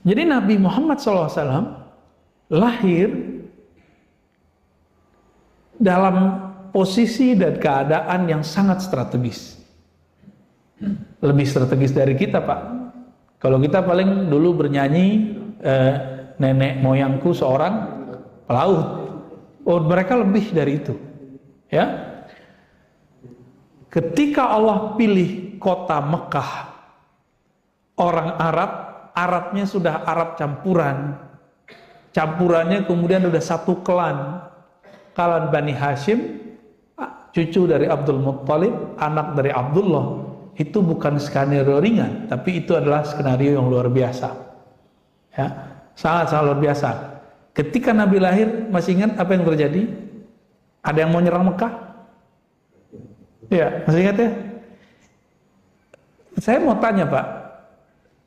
Jadi Nabi Muhammad SAW lahir dalam posisi dan keadaan yang sangat strategis. Lebih strategis dari kita, Pak. Kalau kita paling dulu bernyanyi, nenek moyangku seorang pelaut. Oh, mereka lebih dari itu. Ya. Ketika Allah pilih kota Mekah, orang Arabnya sudah Arab campurannya kemudian udah satu klan Bani Hashim, cucu dari Abdul Muttalib, anak dari Abdullah. Itu bukan skenario ringan, tapi itu adalah skenario yang luar biasa, ya, sangat luar biasa. Ketika Nabi lahir, masih ingat apa yang terjadi? Ada yang mau nyerang Mekah? Ya, masih ingat ya? Saya mau tanya, Pak,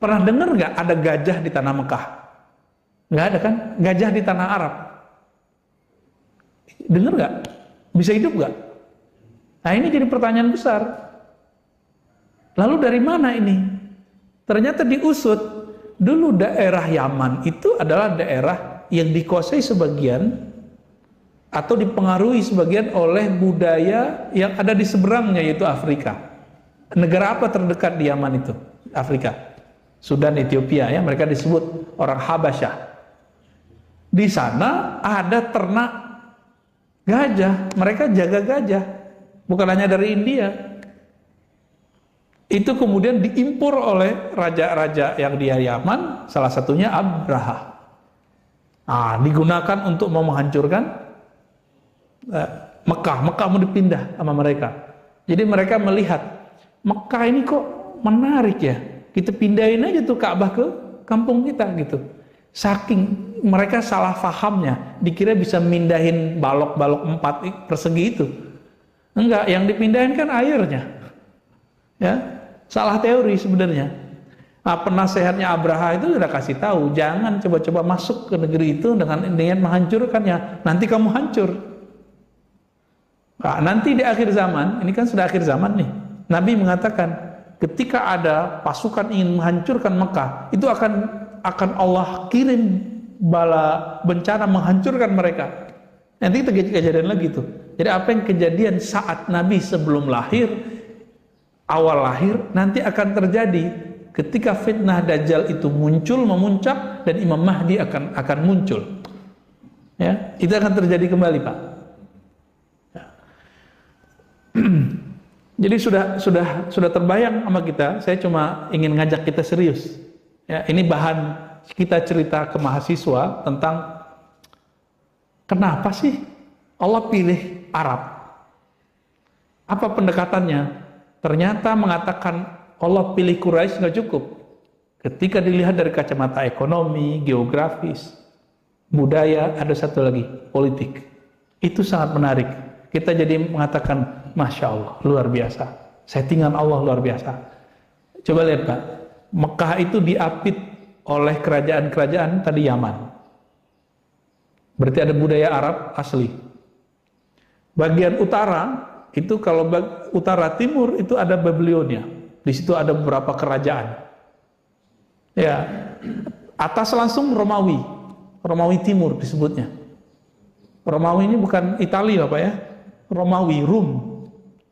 pernah dengar nggak ada gajah di tanah Mekah? Nggak ada kan? Gajah di tanah Arab. Dengar nggak? Bisa hidup nggak? Nah, ini jadi pertanyaan besar. Lalu dari mana ini? Ternyata diusut. Dulu daerah Yaman itu adalah daerah yang dikuasai sebagian atau dipengaruhi sebagian oleh budaya yang ada di seberangnya, yaitu Afrika. Negara apa terdekat di Yaman itu? Afrika. Sudan, Ethiopia, ya, mereka disebut orang Habasyah. Di sana ada ternak gajah, mereka jaga gajah, bukan hanya dari India. Itu kemudian diimpor oleh raja-raja yang di Yaman, salah satunya Abraha. Digunakan untuk mau menghancurkan Mekah mau dipindah sama mereka. Jadi mereka melihat Mekah ini kok menarik ya, kita pindahin aja tuh Ka'bah ke kampung kita gitu. Saking mereka salah fahamnya, dikira bisa mindahin balok-balok 4 persegi itu. Enggak, yang dipindahin kan airnya. Ya, salah teori sebenarnya. Penasehatnya Abraha itu sudah kasih tahu, jangan coba-coba masuk ke negeri itu dengan menghancurkannya. Nanti kamu hancur. Nanti di akhir zaman, ini kan sudah akhir zaman nih. Nabi mengatakan, ketika ada pasukan ingin menghancurkan Mekah, itu akan Allah kirim bala bencana menghancurkan mereka. Nanti kita kejadian lagi tuh. Jadi apa yang kejadian saat Nabi sebelum lahir, awal lahir, nanti akan terjadi ketika fitnah Dajjal itu memuncak dan Imam Mahdi akan muncul. Ya, itu akan terjadi kembali, Pak. Ya. Jadi sudah terbayang sama kita. Saya cuma ingin ngajak kita serius. Ya, ini bahan kita cerita ke mahasiswa tentang kenapa sih Allah pilih Arab? Apa pendekatannya? Ternyata mengatakan Allah pilih Quraisy nggak cukup. Ketika dilihat dari kacamata ekonomi, geografis, budaya, ada satu lagi, politik. Itu sangat menarik. Kita jadi mengatakan, Masya Allah, luar biasa. Settingan Allah luar biasa. Coba lihat, Pak. Mekah itu diapit oleh kerajaan-kerajaan tadi Yaman. Berarti ada budaya Arab asli. Bagian utara, itu kalau utara timur itu ada Babilonia. Di situ ada beberapa kerajaan. Ya, atas langsung Romawi. Romawi Timur disebutnya. Romawi ini bukan Italia, Pak ya. Romawi, Rum.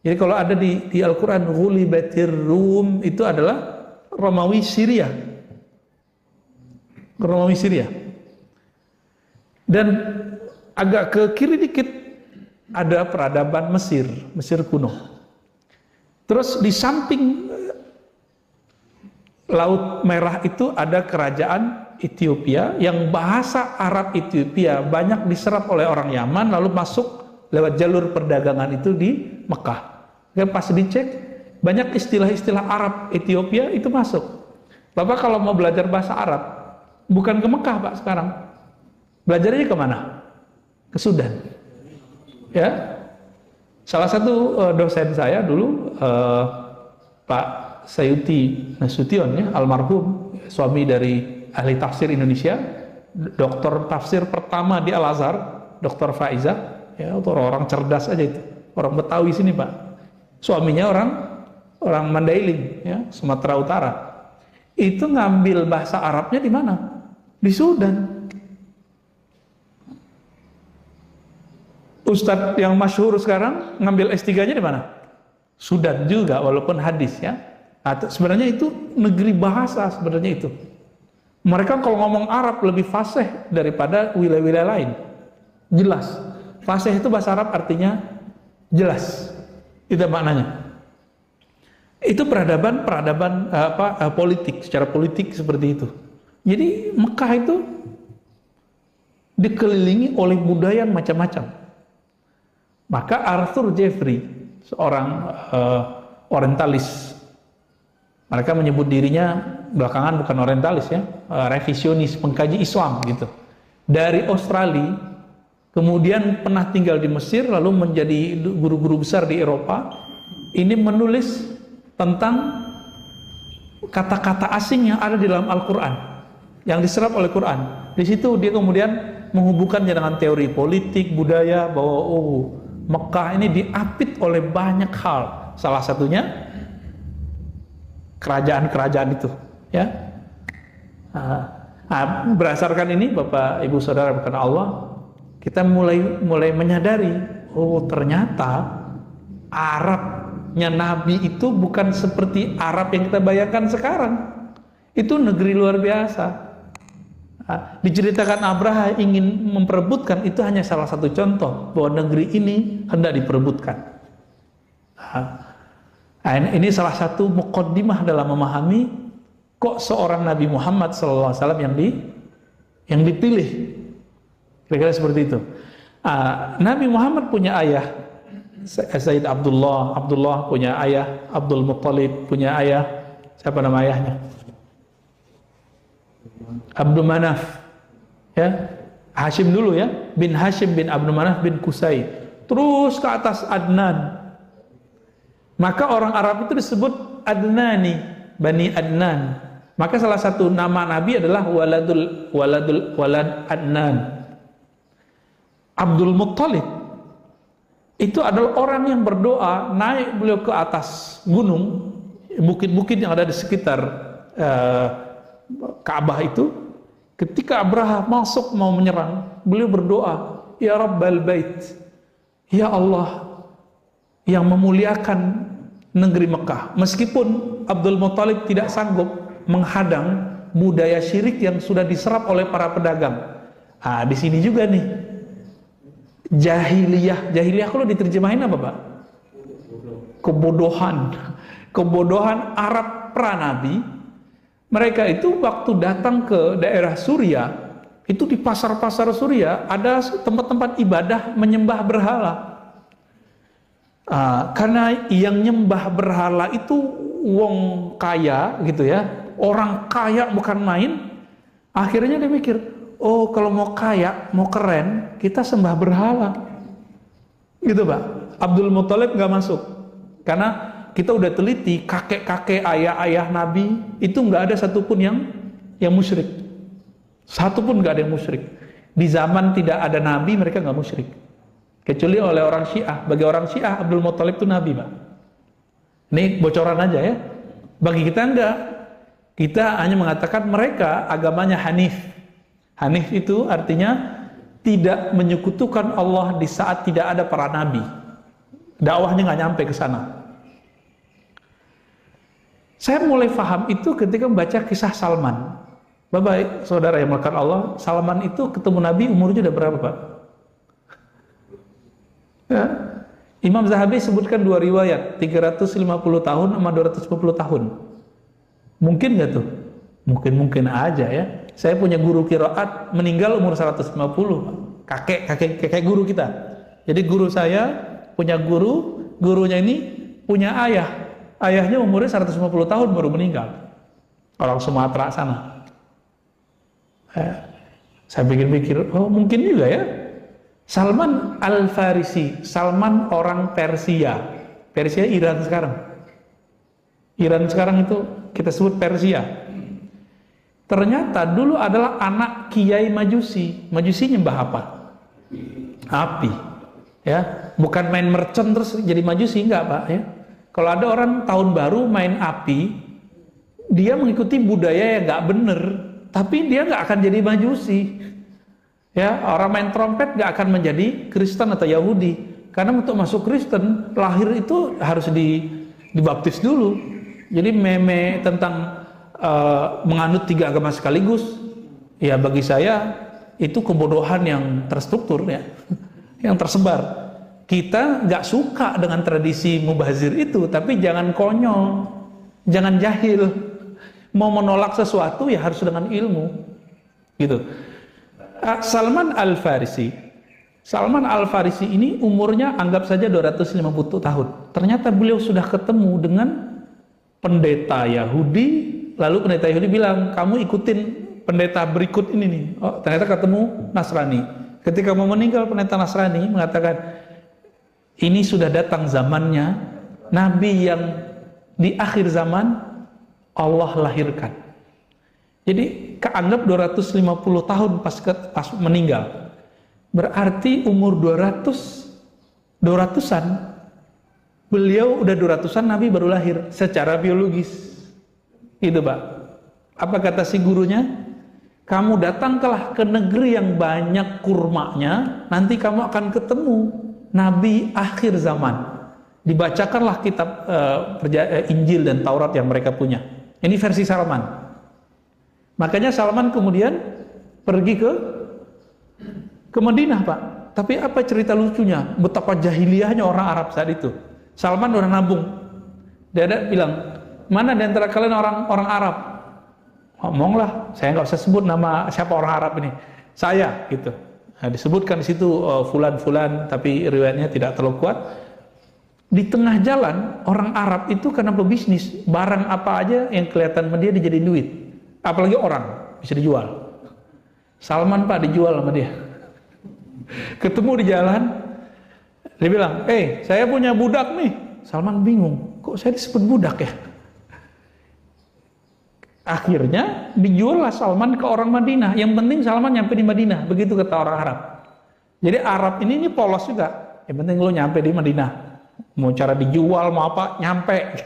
Jadi kalau ada di Al-Quran, Ghulibatir Rum, itu adalah Romawi Syria. Romawi Syria. Dan agak ke kiri dikit ada peradaban Mesir kuno. Terus di samping Laut Merah itu ada kerajaan Ethiopia yang bahasa Arab Ethiopia banyak diserap oleh orang Yaman lalu masuk lewat jalur perdagangan itu di Mekah. Dan pas dicek banyak istilah-istilah Arab Ethiopia itu masuk. Bapak kalau mau belajar bahasa Arab bukan ke Mekah, Pak, sekarang. Belajarnya ke mana? Ke Sudan. Ya. Salah satu dosen saya dulu Pak Sayuti Nasution, ya, almarhum, suami dari ahli tafsir Indonesia, doktor tafsir pertama di Al-Azhar, Dr. Faizah, ya, orang cerdas aja itu, orang Betawi sini, Pak. Suaminya orang Mandailing, ya, Sumatera Utara. itu ngambil bahasa Arabnya di mana? Di Sudan. Ustadz yang masyhur sekarang ngambil S3-nya di mana? Sudan juga, walaupun hadis ya. Atau sebenarnya itu negeri bahasa sebenarnya itu. Mereka kalau ngomong Arab lebih fasih daripada wilayah-wilayah lain. Jelas. Fasih itu bahasa Arab artinya jelas. Itu maknanya. Itu peradaban politik, secara politik seperti itu. Jadi Mekah itu dikelilingi oleh budaya macam-macam. Maka Arthur Jeffrey, seorang orientalis, mereka menyebut dirinya belakangan bukan orientalis ya, revisionis, pengkaji Islam gitu. Dari Australia, kemudian pernah tinggal di Mesir, lalu menjadi guru-guru besar di Eropa. Ini menulis tentang kata-kata asing yang ada di dalam Al-Quran, yang diserap oleh Quran. Di situ dia kemudian menghubungkannya dengan teori politik, budaya, bahwa Mekah ini diapit oleh banyak hal. Salah satunya kerajaan-kerajaan itu, ya. Berdasarkan ini, Bapak, Ibu, Saudara, bukan Allah, kita mulai menyadari, ternyata Arabnya Nabi itu bukan seperti Arab yang kita bayangkan sekarang. Itu negeri luar biasa. Diceritakan Abraha ingin memperebutkan, itu hanya salah satu contoh bahwa negeri ini hendak diperebutkan. Ini salah satu muqaddimah dalam memahami kok seorang Nabi Muhammad SAW yang dipilih. Kira-kira seperti itu. Nabi Muhammad punya ayah Sayyid Abdullah punya ayah Abdul Muttalib, punya ayah, siapa nama ayahnya? Abdul Manaf, ya, Hashim dulu ya, bin Hashim bin Abdul Manaf bin Qusay, terus ke atas Adnan. Maka orang Arab itu disebut Adnani, Bani Adnan. Maka salah satu nama Nabi adalah walad Adnan. Abdul Muttalib itu adalah orang yang berdoa, naik beliau ke atas gunung, bukit-bukit yang ada di sekitar Ka'bah itu. Ketika Abraha masuk mau menyerang, beliau berdoa, Ya Rabbal Bait, Ya Allah yang memuliakan negeri Mekah. Meskipun Abdul Muttalib tidak sanggup menghadang budaya syirik yang sudah diserap oleh para pedagang. Di sini juga nih jahiliyah kalau diterjemahin apa, Pak? Kebodohan Arab pranabi. Mereka itu waktu datang ke daerah Suriah, itu di pasar-pasar Suriah ada tempat-tempat ibadah menyembah berhala. Karena yang nyembah berhala itu wong kaya gitu ya, orang kaya bukan main. Akhirnya dia mikir, kalau mau kaya, mau keren, kita sembah berhala. Gitu, Pak. Abdul Muttalib nggak masuk. Karena kita udah teliti, kakek-kakek, ayah-ayah Nabi, itu nggak ada satupun yang musyrik. Satupun nggak ada yang musyrik. Di zaman tidak ada Nabi, mereka nggak musyrik. Kecuali oleh orang Syiah. Bagi orang Syiah, Abdul Muttalib itu Nabi, Pak. Ini bocoran aja ya. Bagi kita enggak. Kita hanya mengatakan mereka agamanya Hanif. Hanif itu artinya tidak menyekutukan Allah di saat tidak ada para nabi. Dakwahnya nggak nyampe ke sana. Saya mulai paham itu ketika membaca kisah Salman. Bapak, saudara yang melakukan Allah, Salman itu ketemu Nabi umurnya udah berapa, Pak? Ya. Imam Zahabi sebutkan dua riwayat, 350 tahun sama 250 tahun. Mungkin nggak tuh? Mungkin aja ya. Saya punya guru qiraat meninggal umur 150, kakek guru kita. Jadi guru saya punya gurunya ini punya ayah. Ayahnya umurnya 150 tahun baru meninggal. Orang Sumatera sana. Saya pikir-pikir, mungkin juga ya. Salman Al-Farisi, Salman orang Persia. Persia Iran sekarang. Iran sekarang itu kita sebut Persia. Ternyata dulu adalah anak Kiai Majusi. Majusi nyembah apa? Api. Ya, bukan main mercon terus jadi Majusi, enggak, Pak, ya. Kalau ada orang tahun baru main api, dia mengikuti budaya yang nggak bener, tapi dia nggak akan jadi majusi. Ya, orang main trompet nggak akan menjadi Kristen atau Yahudi, karena untuk masuk Kristen lahir itu harus dibaptis dulu. Jadi meme tentang menganut 3 agama sekaligus, ya bagi saya itu kebodohan yang terstruktur ya, yang tersebar. Kita nggak suka dengan tradisi mubazir itu, tapi jangan konyol, jangan jahil. Mau menolak sesuatu ya harus dengan ilmu, gitu. Salman Al-Farisi ini umurnya anggap saja 250 tahun. Ternyata beliau sudah ketemu dengan pendeta Yahudi, lalu pendeta Yahudi bilang, kamu ikutin pendeta berikut ini nih. Oh, ternyata ketemu Nasrani. Ketika mau meninggal, pendeta Nasrani mengatakan, ini sudah datang zamannya Nabi yang di akhir zaman Allah lahirkan. Jadi keanggap 250 tahun pas meninggal. Berarti umur 200-an beliau udah 200-an, Nabi baru lahir secara biologis. Gitu, Pak. Apa kata si gurunya? Kamu datanglah ke negeri yang banyak kurmanya, nanti kamu akan ketemu Nabi akhir zaman. Dibacakanlah kitab Injil dan Taurat yang mereka punya. Ini versi Salman. Makanya Salman kemudian pergi ke Madinah, Pak. Tapi apa cerita lucunya? Betapa jahiliyahnya orang Arab saat itu. Salman udah nabung. Dia ada bilang, mana di antara kalian orang Arab? Ngomonglah, saya nggak usah sebut nama siapa orang Arab ini. Saya, gitu. Nah, disebutkan di situ fulan, tapi riwayatnya tidak terlalu kuat. Di tengah jalan, orang Arab itu karena pebisnis, barang apa aja yang kelihatan sama dia dijadiin duit. Apalagi orang, bisa dijual. Salman, Pak, dijual sama dia. Ketemu di jalan, dia bilang, saya punya budak nih. Salman bingung, kok saya disebut budak ya? Akhirnya dijuallah Salman ke orang Madinah. Yang penting Salman nyampe di Madinah, begitu kata orang Arab. Jadi Arab ini polos juga. Yang penting lo nyampe di Madinah. Mau cara dijual mau apa, nyampe.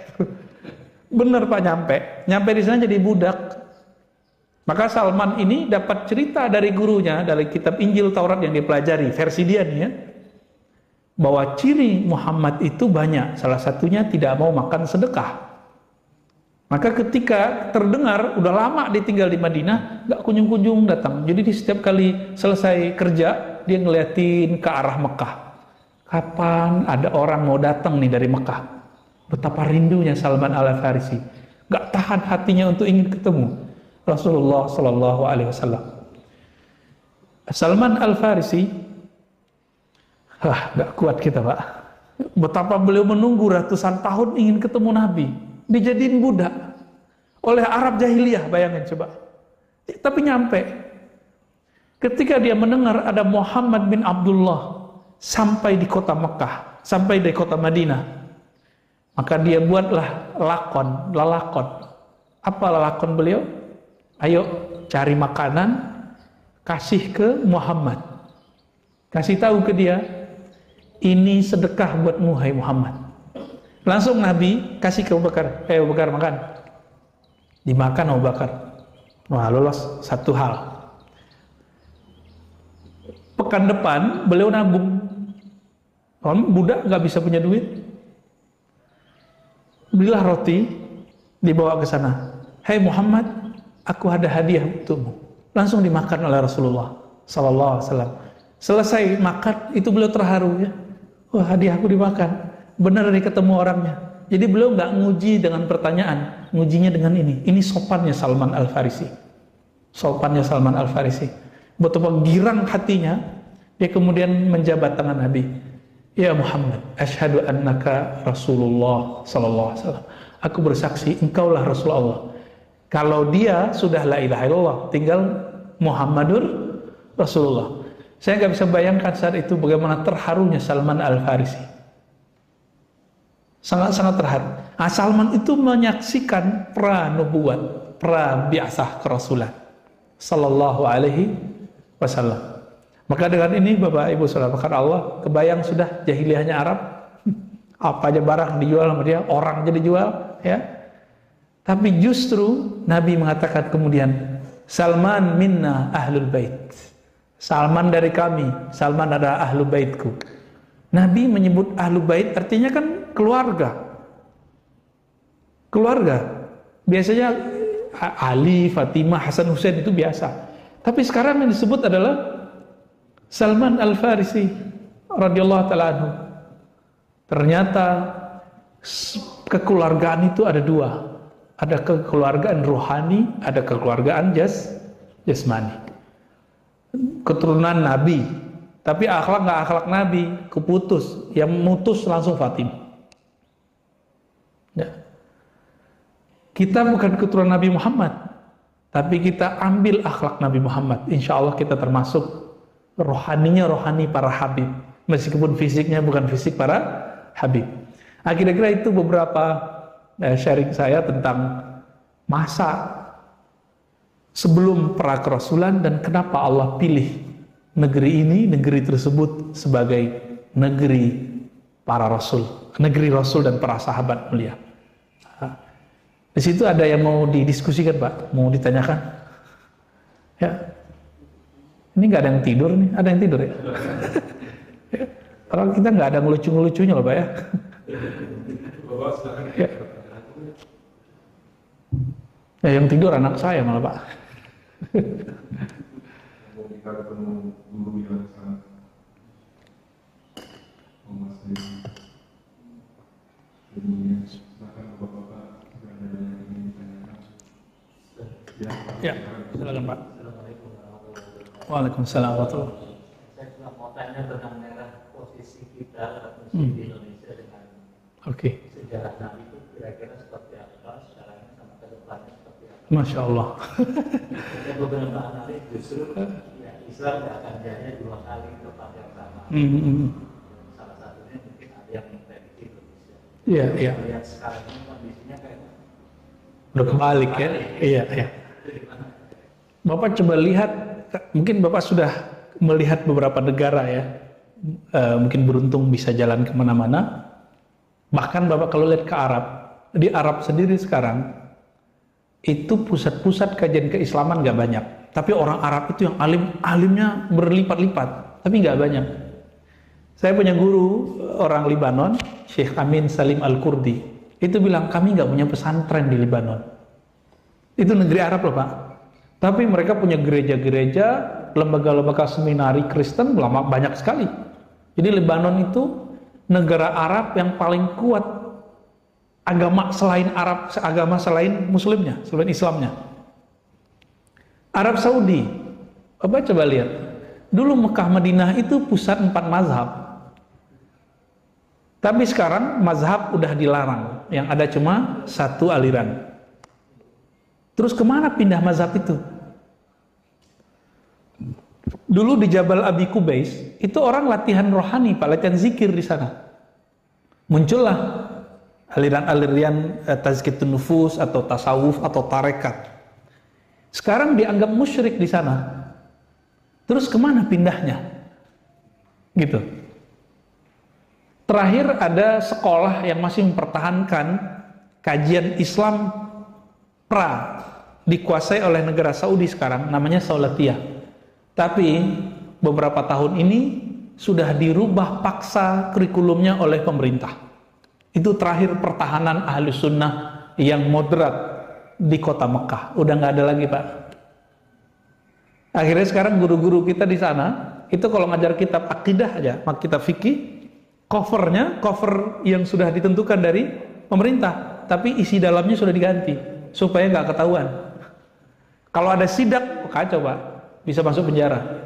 Bener, Pak, nyampe di sana jadi budak. Maka Salman ini dapat cerita dari gurunya, dari kitab Injil Taurat yang dipelajari, versi dia nih ya, bahwa ciri Muhammad itu banyak. Salah satunya tidak mau makan sedekah. Maka ketika terdengar udah lama ditinggal di Madinah, gak kunjung-kunjung datang. Jadi di setiap kali selesai kerja, dia ngeliatin ke arah Mekah. Kapan ada orang mau datang nih dari Mekah? Betapa rindunya Salman Al-Farisi. Gak tahan hatinya untuk ingin ketemu Rasulullah Sallallahu Alaihi Wasallam. Salman Al-Farisi, gak kuat kita, Pak. Betapa beliau menunggu ratusan tahun ingin ketemu Nabi. Dijadiin budak oleh Arab jahiliyah, bayangin coba. Tapi nyampe. Ketika dia mendengar ada Muhammad bin Abdullah sampai di kota Mekah, sampai di kota Madinah, maka dia buatlah lalakon. Apa lalakon beliau? Ayo cari makanan, kasih ke Muhammad. Kasih tahu ke dia, ini sedekah buatmu, hai Muhammad. Langsung Nabi kasih ke Abu Bakar, Abu Bakar makan. Dimakan Abu Bakar. Wah, lolos satu hal. Pekan depan beliau nabung. Orang budak nggak bisa punya duit. Belilah roti, dibawa ke sana. Hai Muhammad, aku ada hadiah untukmu. Langsung dimakan oleh Rasulullah Sallallahu Alaihi Wasallam. Selesai makan, itu beliau terharu ya. Wah, hadiahku dimakan. Benar nih ketemu orangnya. Jadi beliau nggak nguji dengan pertanyaan, ngujinya dengan ini. Ini sopannya Salman Al-Farisi. Sopannya Salman Al-Farisi. Betapa girang hatinya, dia kemudian menjabat tangan Nabi. Ya Muhammad, asyhadu annaka Rasulullah Sallallahu Alaihi Wasallam. Aku bersaksi, engkaulah Rasulullah. Kalau dia sudah la ilaha illallah, tinggal Muhammadur Rasulullah. Saya nggak bisa bayangkan saat itu bagaimana terharunya Salman Al-Farisi. Sangat-sangat terharu. Salman itu menyaksikan pra-nubuwat, pra-bi'asah kerasulan Sallallahu Alaihi Wasallam. Maka dengan ini Bapak Ibu Saudara Allah, kebayang sudah jahiliyahnya Arab. Apa aja barang dijual sama dia, orang jadi jual, ya. Tapi justru Nabi mengatakan kemudian, Salman minna ahlul bait. Salman dari kami, Salman adalah ahlul baitku. Nabi menyebut ahlul bait artinya kan keluarga. Keluarga. Biasanya Ali, Fatimah, Hasan, Husain itu biasa. Tapi sekarang yang disebut adalah Salman Al-Farisi radhiyallahu taala anhu. Ternyata kekeluargaan itu ada dua. Ada kekeluargaan rohani, ada kekeluargaan jasmani. Keturunan Nabi, tapi akhlak nggak akhlak Nabi, keputus. Yang mutus langsung Fatimah. Ya. Kita bukan keturunan Nabi Muhammad, tapi kita ambil akhlak Nabi Muhammad. Insya Allah kita termasuk rohaninya rohani para habib, meskipun fisiknya bukan fisik para habib. Kira-kira itu beberapa sharing saya tentang masa sebelum pra kerasulan dan kenapa Allah pilih negeri ini, negeri tersebut sebagai negeri para rasul, negeri rasul dan para sahabat mulia. Di situ ada yang mau didiskusikan, Pak? Mau ditanyakan? Ya. Ini nggak ada yang tidur nih, ada yang tidur ya? Ya. Orang kita nggak ada ngelucu-ngelucunya loh, Pak ya. Ya. Ya, yang tidur anak saya malah, Pak. Ya, silakan Pak. Waalaikumsalam warahmatullahi wabarakatuh. Saya cuma mau tanya tentang daerah posisi kita Muslim di Indonesia dengan sejarah Nabi itu kira-kira seperti apa sekarang sama ke depannya seperti apa? Masya Allah. Ada beberapa analis justru ya, Islam tidak akan jadinya dua kali ke tempat yang sama. Salah satunya mungkin ada yang memprediksi Indonesia. Iya, iya. Lihat sekarang ini kondisinya kayak udah kebalik ya. Iya, iya. Bapak coba lihat, mungkin Bapak sudah melihat beberapa negara ya, mungkin beruntung bisa jalan kemana-mana. Bahkan Bapak kalau lihat ke Arab, di Arab sendiri sekarang, itu pusat-pusat kajian keislaman gak banyak. Tapi orang Arab itu yang alimnya berlipat-lipat, tapi gak banyak. Saya punya guru orang Libanon, Syekh Amin Salim Al-Kurdi, itu bilang kami gak punya pesantren di Libanon. Itu negeri Arab loh Pak. Tapi mereka punya gereja-gereja, lembaga-lembaga seminari Kristen banyak sekali. Jadi Lebanon itu negara Arab yang paling kuat agama selain Arab, agama selain Muslimnya, selain Islamnya. Arab Saudi, Bapak coba lihat. Dulu Mekah Madinah itu pusat 4 mazhab. Tapi sekarang mazhab udah dilarang, yang ada cuma satu aliran. Terus kemana pindah mazhab itu? Dulu di Jabal Abi Kubais, itu orang latihan rohani, Pak, latihan zikir di sana. Muncullah aliran-aliran tazkiyatun nufus atau tasawuf atau tarekat. Sekarang dianggap musyrik di sana. Terus kemana pindahnya? Gitu. Terakhir ada sekolah yang masih mempertahankan kajian Islam dikuasai oleh negara Saudi sekarang, namanya Saulatiyah. Tapi beberapa tahun ini sudah dirubah paksa kurikulumnya oleh pemerintah. Itu terakhir pertahanan ahli sunnah yang moderat di kota Mekah. Udah nggak ada lagi Pak. Akhirnya sekarang guru-guru kita di sana itu kalau ngajar kitab akidah aja, kitab fikih, cover yang sudah ditentukan dari pemerintah, tapi isi dalamnya sudah diganti supaya nggak ketahuan. Kalau ada sidak, kacau Pak, bisa masuk penjara.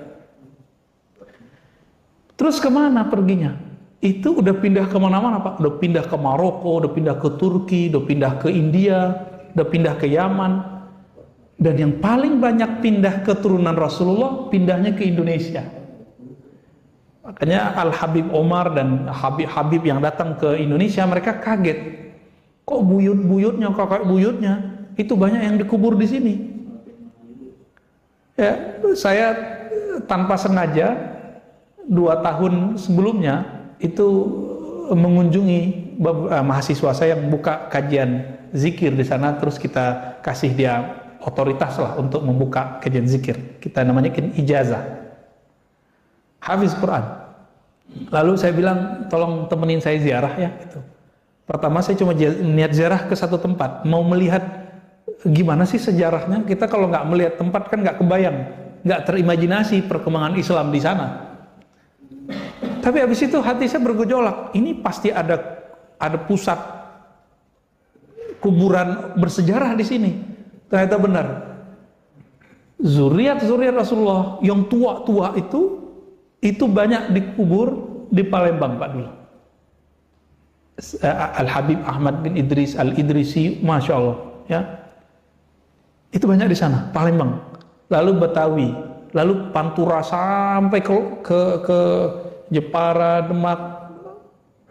Terus kemana perginya? Itu udah pindah kemana-mana Pak, udah pindah ke Maroko, udah pindah ke Turki, udah pindah ke India, udah pindah ke Yaman. Dan yang paling banyak pindah keturunan Rasulullah, pindahnya ke Indonesia. Makanya Al-Habib Omar dan Habib-Habib yang datang ke Indonesia, mereka kaget. Kok buyut-buyutnya, kakak buyutnya, itu banyak yang dikubur di sini. Ya, saya tanpa sengaja 2 tahun sebelumnya itu mengunjungi mahasiswa saya yang buka kajian zikir di sana, terus kita kasih dia otoritas lah untuk membuka kajian zikir. Kita namanya ijazah. Hafiz Quran. Lalu saya bilang, tolong temenin saya ziarah ya. Gitu. Pertama saya cuma niat ziarah ke satu tempat, mau melihat gimana sih sejarahnya. Kita kalau nggak melihat tempat kan nggak kebayang, nggak terimajinasi perkembangan Islam di sana. Tapi habis itu hati saya bergejolak, ini pasti ada pusat kuburan bersejarah di sini. Ternyata benar. Zuriat Rasulullah yang tua-tua itu banyak dikubur di Palembang, Pak, dulu. Al-Habib Ahmad bin Idris Al-Idrisi, Masya Allah, ya. Itu banyak di sana, Palembang. Lalu Betawi, lalu Pantura sampai ke Jepara, Demak,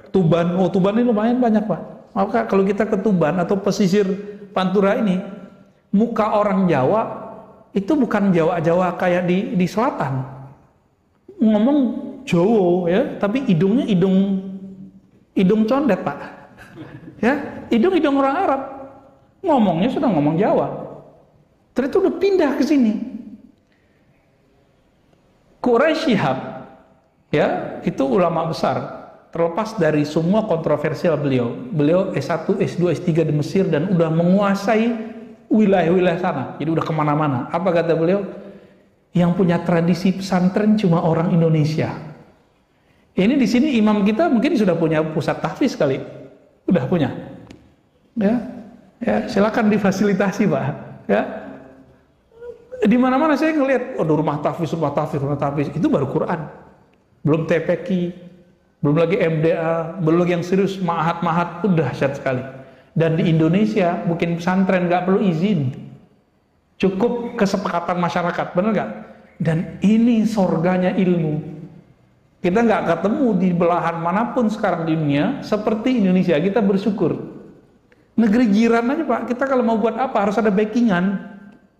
Tuban. Oh, Tuban ini lumayan banyak, Pak. Maka kalau kita ke Tuban atau pesisir Pantura ini, muka orang Jawa itu bukan Jawa kayak di selatan. Ngomong Jawa ya, tapi hidungnya hidung condet, Pak. Ya, hidung orang Arab. Ngomongnya sudah ngomong Jawa. Ternyata udah pindah ke sini. Quraisy Shihab, ya, itu ulama besar. Terlepas dari semua kontroversial beliau S1, S2, S3 di Mesir dan udah menguasai wilayah-wilayah sana. Jadi udah kemana-mana. Apa kata beliau? Yang punya tradisi pesantren cuma orang Indonesia. Ini di sini imam kita mungkin sudah punya pusat tahfiz kali, udah punya. Ya, silakan difasilitasi, Pak. Ya, di mana-mana saya ngelihat, rumah tahfiz itu baru Quran, belum TPQ, belum lagi MDA, belum lagi yang serius mahat udah dahsyat sekali. Dan di Indonesia bikin pesantren nggak perlu izin, cukup kesepakatan masyarakat, benar nggak? Dan ini surganya ilmu. Kita nggak ketemu di belahan manapun sekarang di dunia seperti Indonesia. Kita bersyukur. Negeri jiran aja, Pak, kita kalau mau buat apa harus ada backingan.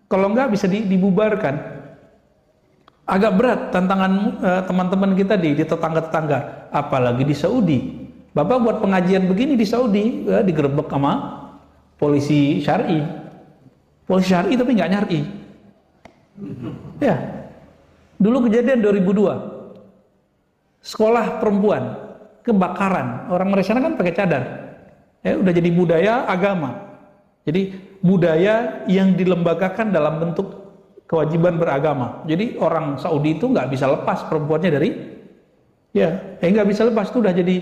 Kalau nggak bisa dibubarkan. Agak berat tantangan teman-teman kita di tetangga-tetangga, apalagi di Saudi. Bapak buat pengajian begini di Saudi, digerebek sama polisi syar'i. Polisi syar'i tapi nggak nyar'i. Ya, dulu kejadian 2002. Sekolah perempuan kebakaran, orang Malaysia kan pakai cadar, ya udah jadi budaya agama, jadi budaya yang dilembagakan dalam bentuk kewajiban beragama. Jadi orang Saudi itu nggak bisa lepas perempuannya dari, nggak bisa lepas, itu udah jadi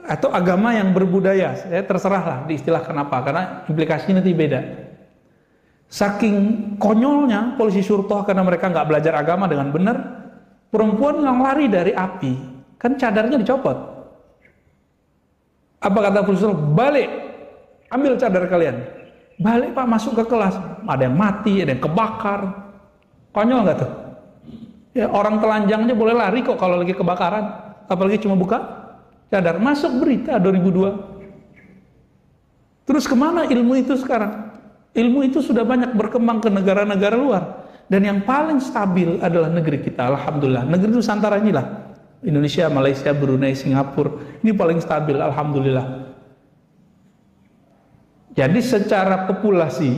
atau agama yang berbudaya, terserahlah diistilahkan apa, karena implikasinya nanti beda. Saking konyolnya polisi syurtoh karena mereka nggak belajar agama dengan benar, perempuan yang lari dari api. Kan cadarnya dicopot. Apa kata polisi? Balik, ambil cadar kalian. Balik, Pak, masuk ke kelas. Ada yang mati, ada yang kebakar. Konyol nggak tuh? Ya, orang telanjangnya boleh lari kok kalau lagi kebakaran. Apalagi cuma buka cadar. Masuk berita 2002. Terus kemana ilmu itu sekarang? Ilmu itu sudah banyak berkembang ke negara-negara luar. Dan yang paling stabil adalah negeri kita, alhamdulillah. Negeri Nusantara inilah, Indonesia, Malaysia, Brunei, Singapura, ini paling stabil, alhamdulillah. Jadi secara populasi,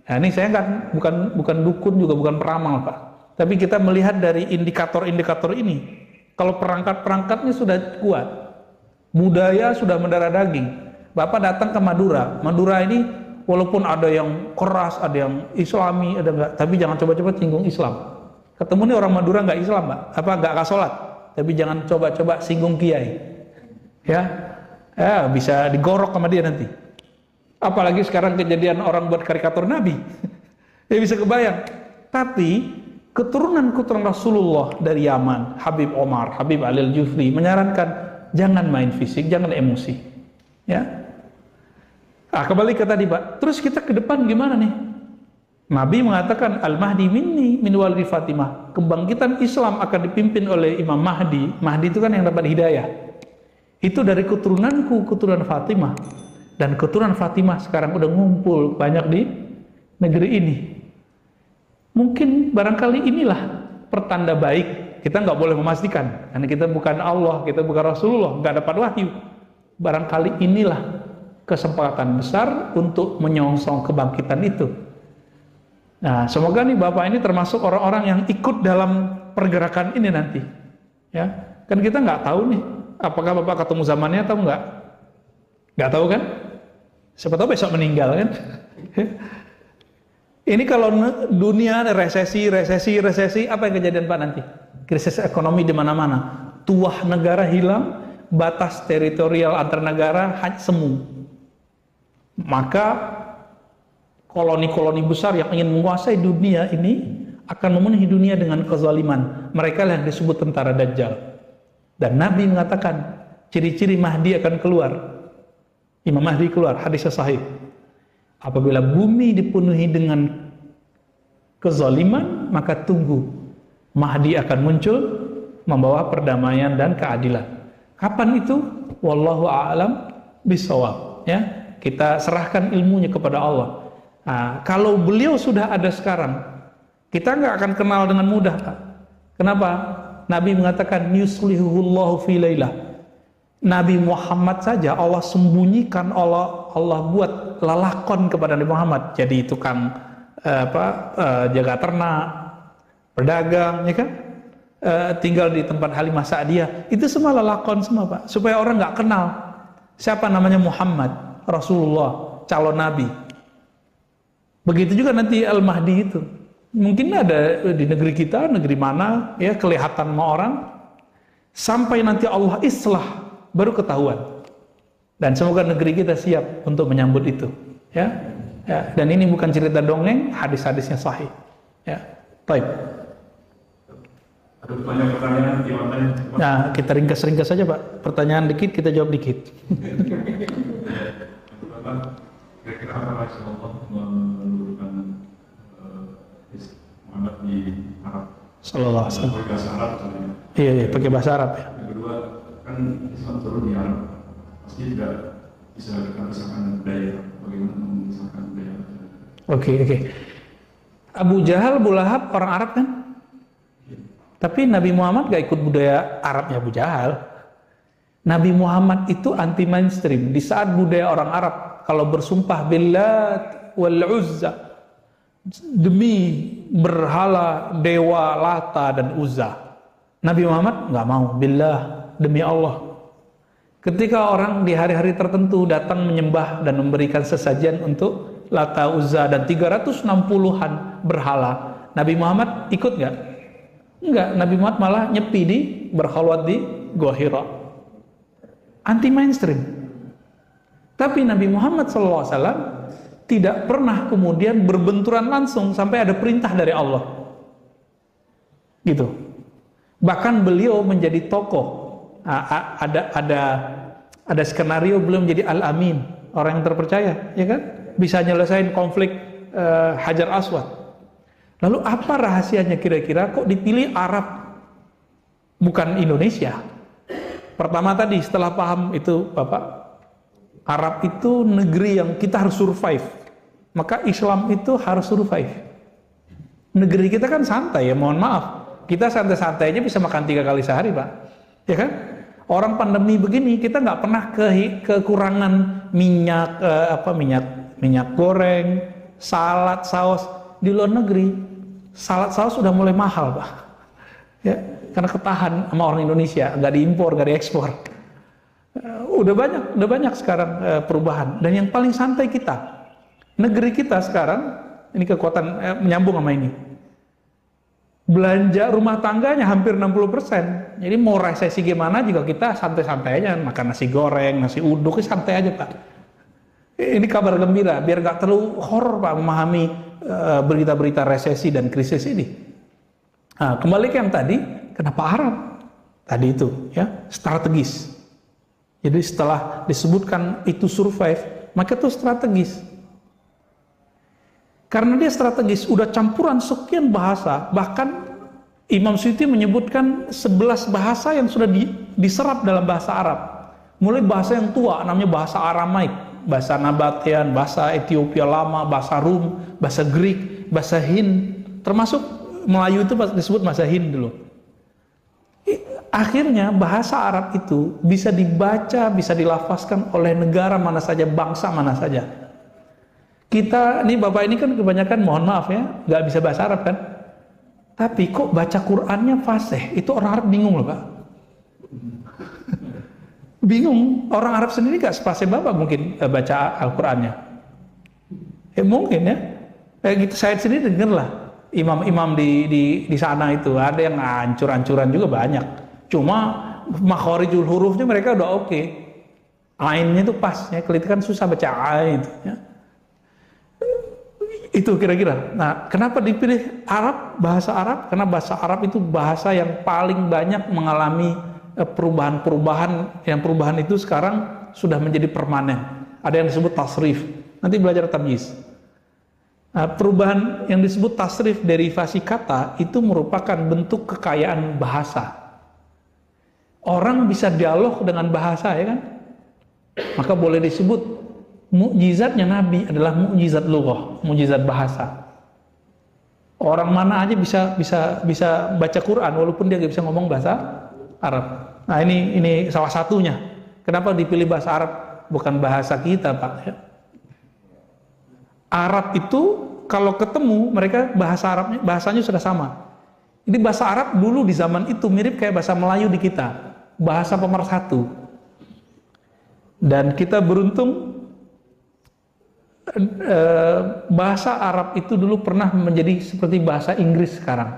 ini saya bukan dukun juga bukan peramal, Pak. Tapi kita melihat dari indikator-indikator ini, kalau perangkat-perangkatnya sudah kuat, budaya sudah mendarah daging. Bapak datang ke Madura ini walaupun ada yang keras, ada yang Islami, ada enggak, tapi jangan coba-coba singgung Islam. Ketemu nih orang Madura nggak Islam, Pak, nggak sholat, tapi jangan coba-coba singgung kiai, ya bisa digorok sama dia nanti. Apalagi sekarang kejadian orang buat karikatur Nabi, ya bisa kebayang. Tapi keturunan Rasulullah dari Yaman, Habib Omar, Habib Ali Al-Jufri menyarankan jangan main fisik, jangan emosi, ya. Kembali ke tadi, Pak. Terus kita ke depan gimana nih? Nabi mengatakan Al-Mahdi minni min walidi Fatimah. Kebangkitan Islam akan dipimpin oleh Imam Mahdi. Mahdi itu kan yang dapat hidayah. Itu dari keturunanku, keturunan Fatimah. Dan keturunan Fatimah sekarang udah ngumpul banyak di negeri ini. Mungkin barangkali inilah pertanda baik. Kita nggak boleh memastikan, karena kita bukan Allah, kita bukan Rasulullah, nggak dapat wahyu. barangkali inilah kesempatan besar untuk menyongsong kebangkitan itu. Nah, semoga nih Bapak ini termasuk orang-orang yang ikut dalam pergerakan ini nanti. Ya, kan kita nggak tahu nih, apakah Bapak ketemu zamannya atau enggak? Nggak tahu kan? Siapa tahu besok meninggal kan? Ini kalau dunia resesi, apa yang kejadian Pak nanti? Krisis ekonomi di mana-mana. Tuah negara hilang, batas teritorial antar negara semu. Maka koloni-koloni besar yang ingin menguasai dunia ini akan memenuhi dunia dengan kezaliman. Mereka yang disebut tentara Dajjal. Dan Nabi mengatakan ciri-ciri Mahdi akan keluar. Imam Mahdi keluar, hadisnya sahih. Apabila bumi dipenuhi dengan kezaliman, maka tunggu Mahdi akan muncul membawa perdamaian dan keadilan. Kapan itu? Wallahu a'lam bishawab. Ya, kita serahkan ilmunya kepada Allah. Nah, kalau beliau sudah ada sekarang, kita nggak akan kenal dengan mudah, Pak. Kenapa? Nabi mengatakan yuslihullahu fi lailah. Nabi Muhammad saja Allah sembunyikan, Allah buat lalakon kepada Nabi Muhammad. Jadi tukang jaga ternak, pedagang, ya kan? Tinggal di tempat Halimah Sa'diyah. Itu semua lalakon semua, Pak. Supaya orang nggak kenal siapa namanya Muhammad, Rasulullah, calon Nabi. Begitu juga nanti Al-Mahdi itu. Mungkin ada di negeri kita, negeri mana, ya kelihatan sama orang. Sampai nanti Allah islah, baru ketahuan. Dan semoga negeri kita siap untuk menyambut itu. Ya, dan ini bukan cerita dongeng, hadis-hadisnya sahih. Ya, baik. Ada banyak pertanyaan gimana? Nah, kita ringkas-ringkas saja, Pak. Pertanyaan dikit, kita jawab dikit. Kira-kira apa Rasulullah menurunkan Muhammad di Arab? Sallallahu alaihi wasallam. Pakai bahasa Arab. Iya, pakai bahasa Arab ya. Yang kedua, kan Islam turun di Arab, pasti tidak bisa memisahkan budaya. Bagaimana memisahkan budaya? Oke. Abu Jahal, Abu Lahab orang Arab kan? Tapi Nabi Muhammad gak ikut budaya Arabnya Abu Jahal. Nabi Muhammad itu anti mainstream. Di saat budaya orang Arab, kalau bersumpah billat wal uzza, demi berhala dewa Lata dan Uzza, Nabi Muhammad nggak mau, billah, demi Allah. Ketika orang di hari-hari tertentu datang menyembah dan memberikan sesajian untuk Lata, Uzza dan 360-an berhala, Nabi Muhammad ikut nggak? Enggak, Nabi Muhammad malah nyepi di berkhalwat di Gua Hira. Anti mainstream. Tapi Nabi Muhammad SAW tidak pernah kemudian berbenturan langsung sampai ada perintah dari Allah. Gitu. Bahkan beliau menjadi tokoh. Ada skenario beliau menjadi Al-Amin, orang yang terpercaya, ya kan? Bisa nyelesain konflik Hajar Aswad. Lalu apa rahasianya kira-kira kok dipilih Arab bukan Indonesia? Pertama tadi setelah paham itu Bapak, Arab itu negeri yang kita harus survive. Maka Islam itu harus survive. Negeri kita kan santai ya, mohon maaf. Kita santai-santai aja bisa makan 3 kali sehari, Pak. Ya kan? Orang pandemi begini kita nggak pernah kekurangan minyak minyak goreng, salad, saus. Di luar negeri salad saus sudah mulai mahal, Pak. Ya, karena ketahan sama orang Indonesia, nggak diimpor, nggak diekspor. Udah banyak sekarang perubahan. Dan yang paling santai kita, negeri kita sekarang, ini kekuatan menyambung sama ini. Belanja rumah tangganya hampir 60%. Jadi mau resesi gimana juga kita santai-santai aja, makan nasi goreng, nasi uduk, santai aja, Pak. Ini kabar gembira, biar nggak terlalu horor, Pak, memahami berita-berita resesi dan krisis ini. Nah, kembali ke yang tadi, kenapa Arab? Tadi itu, ya, strategis. Jadi setelah disebutkan itu survive, maka itu strategis. Karena dia strategis, udah campuran sekian bahasa, bahkan Imam Suyuti menyebutkan 11 bahasa yang sudah diserap dalam bahasa Arab. Mulai bahasa yang tua, namanya bahasa Aramaik, bahasa Nabatian, bahasa Ethiopia lama, bahasa Rum, bahasa Greek, bahasa Hind, termasuk Melayu itu disebut bahasa Hind dulu. akhirnya bahasa Arab itu bisa dibaca, bisa dilafazkan oleh negara mana saja, bangsa mana saja. Kita, nih Bapak ini kan kebanyakan, mohon maaf ya, nggak bisa bahasa Arab kan? Tapi kok baca Qur'annya fasih? Itu orang Arab bingung loh Pak. Bingung, orang Arab sendiri nggak sepasih Bapak mungkin baca Al-Qur'annya. Mungkin ya. Kayak gitu, saya sendiri denger lah. Imam-imam di sana itu ada yang hancur-hancuran juga banyak. Cuma makhorijul hurufnya mereka udah oke. Ainnya itu pas ya, kelihatan kan susah baca ain ya. Itu kira-kira. Nah, kenapa dipilih Arab, bahasa Arab? Karena bahasa Arab itu bahasa yang paling banyak mengalami perubahan-perubahan, yang perubahan itu sekarang sudah menjadi permanen. Ada yang disebut tasrif. Nanti belajar tamyiz. Nah, perubahan yang disebut tasrif, derivasi kata, itu merupakan bentuk kekayaan bahasa. Orang bisa dialog dengan bahasa, ya kan? Maka boleh disebut mukjizatnya Nabi adalah mukjizat lughah, mukjizat bahasa. Orang mana aja bisa baca Quran walaupun dia nggak bisa ngomong bahasa Arab. Nah, ini salah satunya. Kenapa dipilih bahasa Arab bukan bahasa kita, Pak? Ya. Arab itu kalau ketemu mereka bahasanya sudah sama. Ini bahasa Arab dulu di zaman itu mirip kayak bahasa Melayu di kita, bahasa pemersatu. Dan kita beruntung bahasa Arab itu dulu pernah menjadi seperti bahasa Inggris sekarang.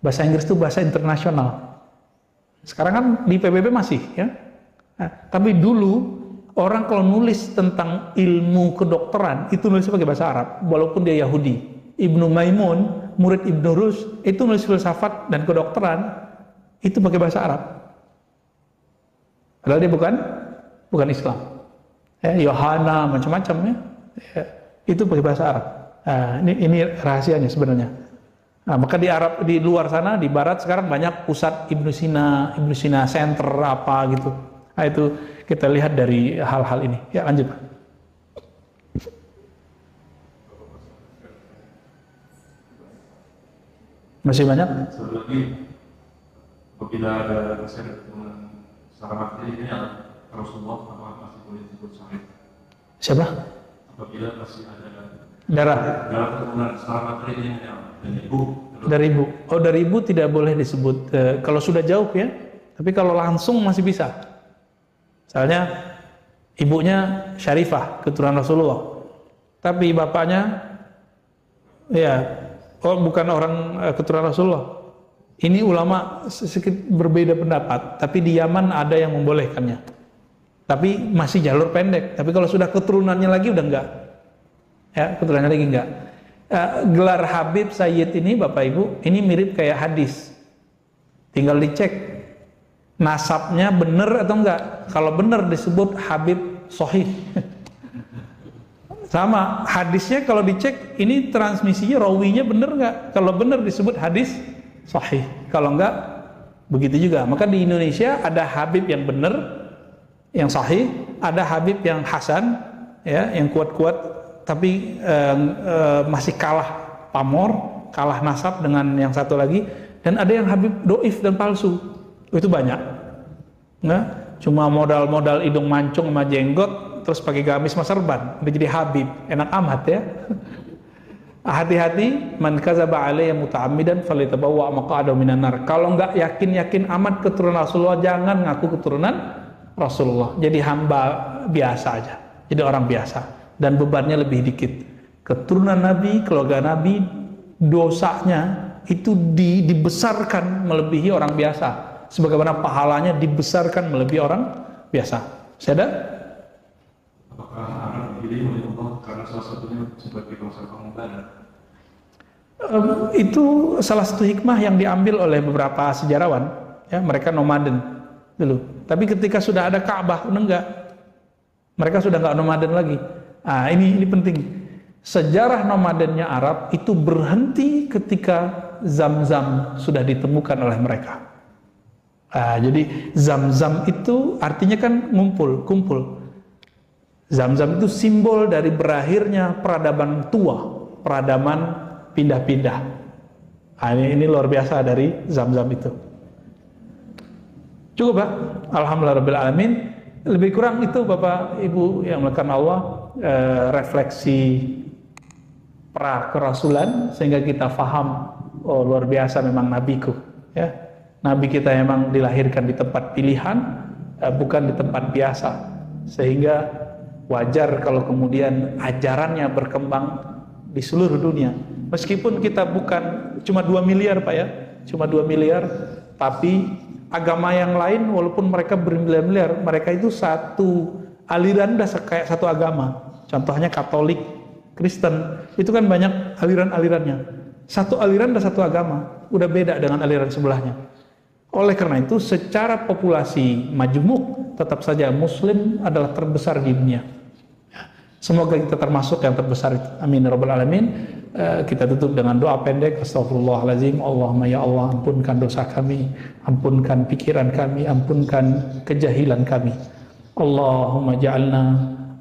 Bahasa Inggris itu bahasa internasional. Sekarang kan di PBB masih ya. Nah, tapi dulu orang kalau nulis tentang ilmu kedokteran itu nulis pakai bahasa Arab, walaupun dia Yahudi. Ibnu Maimun, murid Ibnu Rus, itu nulis filsafat dan kedokteran itu pakai bahasa Arab. Padahal dia bukan Islam. Yohana macam-macam ya. Itu pakai bahasa Arab. Nah, ini rahasianya sebenarnya. Nah, maka di luar sana, di barat sekarang banyak pusat Ibnu Sina Center apa gitu. Nah, itu kita lihat dari hal-hal ini. Ya, lanjut. Masih banyak? Satu lagi, apabila ada masyarakat dengan secara materi ini Rasulullah, apa masih boleh disebut sahih? Siapa? Apabila masih ada darah keturunan secara materi ini dari ibu. Dari ibu tidak boleh disebut kalau sudah jauh ya. Tapi kalau langsung masih bisa. Misalnya ibunya Syarifah, keturunan Rasulullah. Tapi bapaknya bukan orang keturunan Rasulullah. Ini ulama sedikit berbeda pendapat, tapi di Yaman ada yang membolehkannya. Tapi masih jalur pendek. Tapi kalau sudah keturunannya lagi udah enggak. Ya, keturunannya lagi enggak. Gelar Habib Sayyid ini Bapak Ibu, ini mirip kayak hadis. Tinggal dicek nasabnya benar atau enggak. Kalau benar disebut Habib Sahih. Sama hadisnya kalau dicek ini transmisinya rawinya benar enggak. Kalau benar disebut hadis Sahih. Kalau enggak begitu juga. Maka di Indonesia ada Habib yang benar, yang sahih, ada Habib yang hasan, ya, yang kuat-kuat, tapi masih kalah pamor, kalah nasab dengan yang satu lagi, dan ada yang Habib doif dan palsu. Itu banyak. Nah, cuma modal hidung mancung sama jenggot, terus pakai gamis sama serban, udah jadi Habib, enak amat ya. Hati-hati, man kadzaba alayya muta'ammidan falyatabawwa maq'adahu minan nar. Kalau enggak yakin amat keturunan Rasulullah, jangan ngaku keturunan Rasulullah. Jadi hamba biasa aja. Jadi orang biasa dan bebannya lebih dikit. Keturunan Nabi, keluarga Nabi, dosanya itu dibesarkan melebihi orang biasa. Sebagaimana pahalanya dibesarkan melebihi orang biasa. Saya Apakah anak dipilih oleh Allah karena salah satunya sebagai bangsa pengobatan? Itu salah satu hikmah yang diambil oleh beberapa sejarawan. Ya, mereka nomaden dulu. Tapi ketika sudah ada Ka'bah, enggak. Mereka sudah enggak nomaden lagi. Ah, ini penting. Sejarah nomadennya Arab itu berhenti ketika Zam-Zam sudah ditemukan oleh mereka. Jadi Zam-Zam itu artinya kan kumpul. Zam-Zam itu simbol dari berakhirnya peradaban tua, peradaban pindah-pindah. Ini luar biasa dari Zam-Zam itu. Cukup Pak? Alhamdulillah Rabbil Alamin. Lebih kurang itu Bapak Ibu yang melakukan Allah, refleksi pra kerasulan sehingga kita faham, oh luar biasa memang nabiku, ya. Nabi kita memang dilahirkan di tempat pilihan, bukan di tempat biasa, sehingga wajar kalau kemudian ajarannya berkembang di seluruh dunia. Meskipun kita bukan cuma 2 miliar Pak ya, cuma 2 miliar, tapi agama yang lain walaupun mereka bermiliar-miliar, mereka itu satu aliran dah kayak satu agama. Contohnya Katolik, Kristen, itu kan banyak aliran-alirannya. Satu aliran dah satu agama, udah beda dengan aliran sebelahnya. Oleh karena itu, secara populasi majmuk, tetap saja Muslim adalah terbesar di dunia. Semoga kita termasuk yang terbesar itu. Amin ya rabbal alamin. Kita tutup dengan doa pendek. Astaghfirullahaladzim. Allahumma ya Allah, ampunkan dosa kami, ampunkan pikiran kami, ampunkan kejahilan kami. Allahumma ja'alna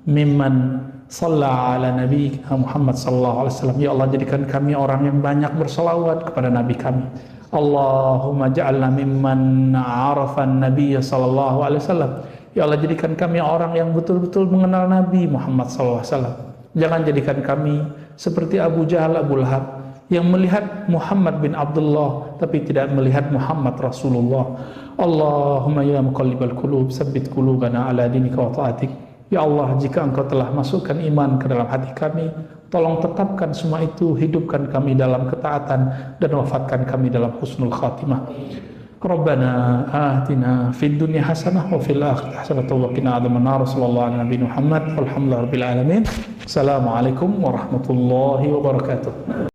mimman shalla ala nabi Muhammad sallallahu alaihi wasallam. Ya Allah, jadikan kami orang yang banyak berselawat kepada nabi kami. Allahumma ja'alna mimman arafan nabiy sallallahu alaihi wasallam. Ya Allah, jadikan kami orang yang betul-betul mengenal Nabi Muhammad sallallahu alaihi wasallam. Jangan jadikan kami seperti Abu Jahal, Abu Lahab yang melihat Muhammad bin Abdullah tapi tidak melihat Muhammad Rasulullah. Allahumma ya muqallibal qulub, tsabbit qulubana ala dinika wa ta'atik. Ya Allah, jika Engkau telah masukkan iman ke dalam hati kami, tolong tetapkan semua itu, hidupkan kami dalam ketaatan dan wafatkan kami dalam husnul khatimah. Rabbana atina fid dunya hasanah wa fil akhirati hasanah wa qina adzabannar. Sallallahu alaihi Muhammad walhamdulillahi rabbil alamin. Assalamualaikum warahmatullahi wabarakatuh.